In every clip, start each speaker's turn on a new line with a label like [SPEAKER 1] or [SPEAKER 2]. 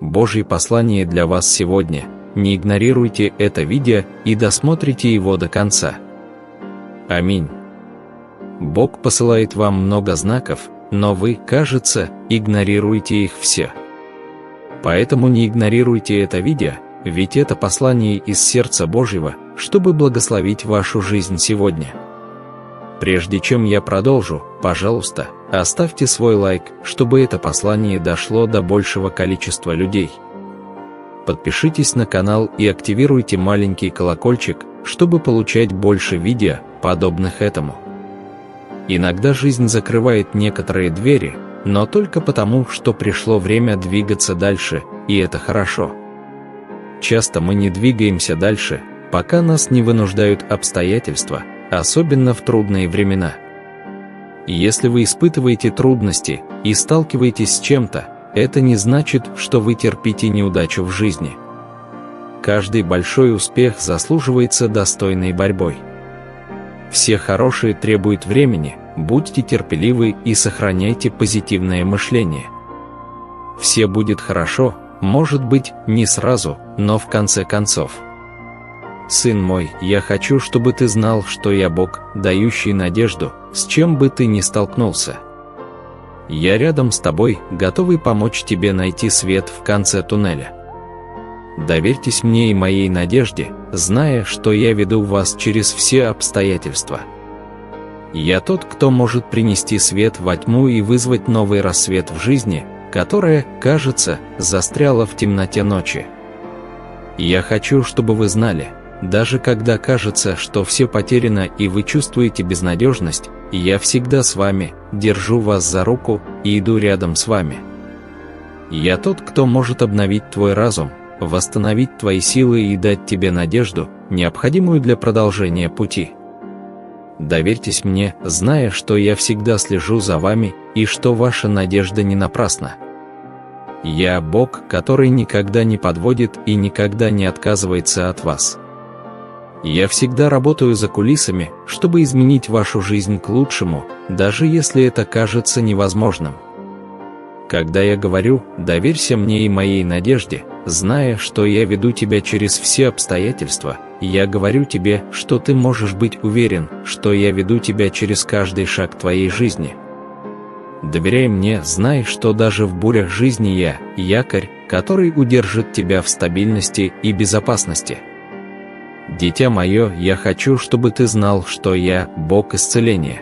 [SPEAKER 1] Божье послание для вас сегодня. Не игнорируйте это видео и досмотрите его до конца. Аминь. Бог посылает вам много знаков, но вы, кажется, игнорируете их все. Поэтому не игнорируйте это видео, ведь это послание из сердца Божьего, чтобы благословить вашу жизнь сегодня. Прежде чем я продолжу, пожалуйста, оставьте свой лайк, чтобы это послание дошло до большего количества людей. Подпишитесь на канал и активируйте маленький колокольчик, чтобы получать больше видео, подобных этому. Иногда жизнь закрывает некоторые двери, но только потому, что пришло время двигаться дальше, и это хорошо. Часто мы не двигаемся дальше, пока нас не вынуждают обстоятельства, особенно в трудные времена. Если вы испытываете трудности и сталкиваетесь с чем-то, это не значит, что вы терпите неудачу в жизни. Каждый большой успех заслуживается достойной борьбой. Все хорошие требуют времени, будьте терпеливы и сохраняйте позитивное мышление. Все будет хорошо, может быть, не сразу, но в конце концов. Сын мой, я хочу, чтобы ты знал, что я Бог, дающий надежду, с чем бы ты ни столкнулся. Я рядом с тобой, готовый помочь тебе найти свет в конце туннеля. Доверьтесь мне и моей надежде, зная, что я веду вас через все обстоятельства. Я тот, кто может принести свет во тьму и вызвать новый рассвет в жизни, которая, кажется, застряла в темноте ночи. Я хочу, чтобы вы знали, даже когда кажется, что все потеряно и вы чувствуете безнадежность, я всегда с вами, держу вас за руку и иду рядом с вами. Я тот, кто может обновить твой разум, восстановить твои силы и дать тебе надежду, необходимую для продолжения пути. Доверьтесь мне, зная, что я всегда слежу за вами и что ваша надежда не напрасна. Я Бог, который никогда не подводит и никогда не отказывается от вас. Я всегда работаю за кулисами, чтобы изменить вашу жизнь к лучшему, даже если это кажется невозможным. Когда я говорю «доверься мне и моей надежде», зная, что я веду тебя через все обстоятельства, я говорю тебе, что ты можешь быть уверен, что я веду тебя через каждый шаг твоей жизни. Доверяй мне, знай, что даже в бурях жизни я – якорь, который удержит тебя в стабильности и безопасности. Дитя мое, я хочу, чтобы ты знал, что я – Бог исцеления.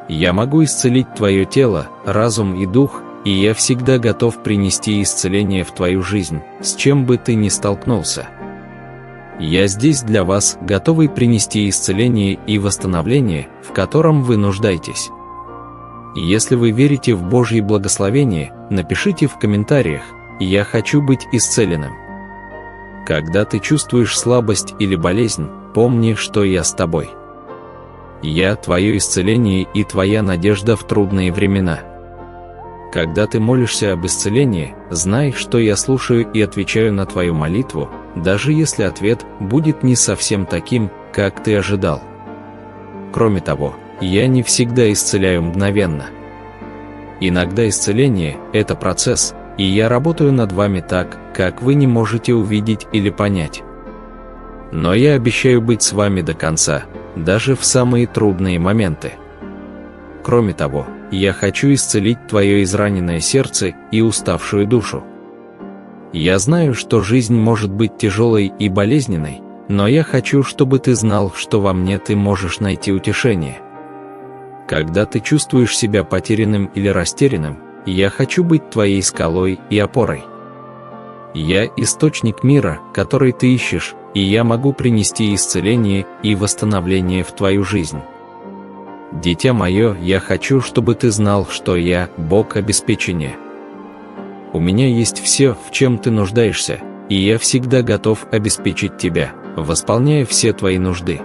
[SPEAKER 1] Я могу исцелить твое тело, разум и дух, и я всегда готов принести исцеление в твою жизнь, с чем бы ты ни столкнулся. Я здесь для вас, готовый принести исцеление и восстановление, в котором вы нуждаетесь. Если вы верите в Божье благословение, напишите в комментариях «Я хочу быть исцеленным». Когда ты чувствуешь слабость или болезнь, помни, что я с тобой. Я твое исцеление и твоя надежда в трудные времена. Когда ты молишься об исцелении, знай, что я слушаю и отвечаю на твою молитву, даже если ответ будет не совсем таким, как ты ожидал. Кроме того, я не всегда исцеляю мгновенно. Иногда исцеление – это процесс, и я работаю над вами так, как вы не можете увидеть или понять. Но я обещаю быть с вами до конца, даже в самые трудные моменты. Кроме того, я хочу исцелить твое израненное сердце и уставшую душу. Я знаю, что жизнь может быть тяжелой и болезненной, но я хочу, чтобы ты знал, что во мне ты можешь найти утешение. Когда ты чувствуешь себя потерянным или растерянным, я хочу быть твоей скалой и опорой. Я источник мира, который ты ищешь, и я могу принести исцеление и восстановление в твою жизнь. Дитя мое, я хочу, чтобы ты знал, что я – Бог обеспечения. У меня есть все, в чем ты нуждаешься, и я всегда готов обеспечить тебя, восполняя все твои нужды.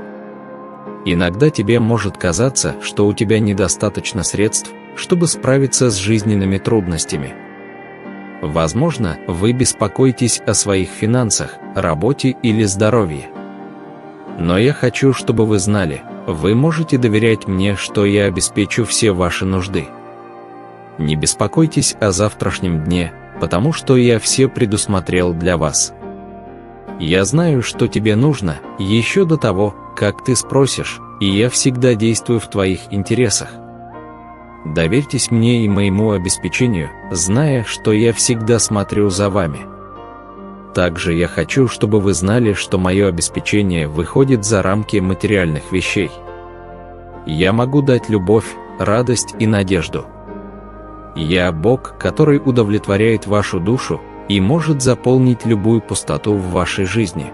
[SPEAKER 1] Иногда тебе может казаться, что у тебя недостаточно средств, чтобы справиться с жизненными трудностями. Возможно, вы беспокоитесь о своих финансах, работе или здоровье. Но я хочу, чтобы вы знали, вы можете доверять мне, что я обеспечу все ваши нужды. Не беспокойтесь о завтрашнем дне, потому что я все предусмотрел для вас. Я знаю, что тебе нужно, еще до того, как ты спросишь, и я всегда действую в твоих интересах. Доверьтесь мне и моему обеспечению, зная, что я всегда смотрю за вами. Также я хочу, чтобы вы знали, что мое обеспечение выходит за рамки материальных вещей. Я могу дать любовь, радость и надежду. Я Бог, который удовлетворяет вашу душу и может заполнить любую пустоту в вашей жизни.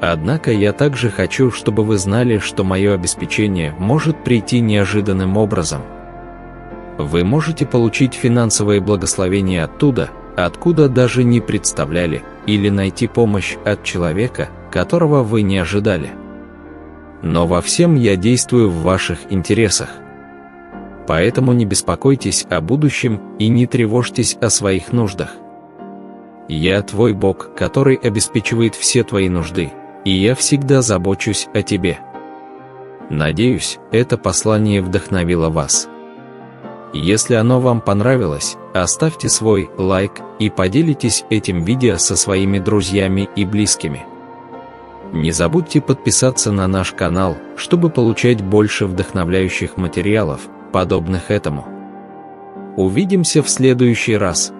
[SPEAKER 1] Однако я также хочу, чтобы вы знали, что мое обеспечение может прийти неожиданным образом. Вы можете получить финансовое благословение оттуда, откуда даже не представляли, или найти помощь от человека, которого вы не ожидали. Но во всем я действую в ваших интересах. Поэтому не беспокойтесь о будущем и не тревожьтесь о своих нуждах. Я твой Бог, который обеспечивает все твои нужды, и я всегда забочусь о тебе. Надеюсь, это послание вдохновило вас. Если оно вам понравилось, оставьте свой лайк и поделитесь этим видео со своими друзьями и близкими. Не забудьте подписаться на наш канал, чтобы получать больше вдохновляющих материалов, подобных этому. Увидимся в следующий раз.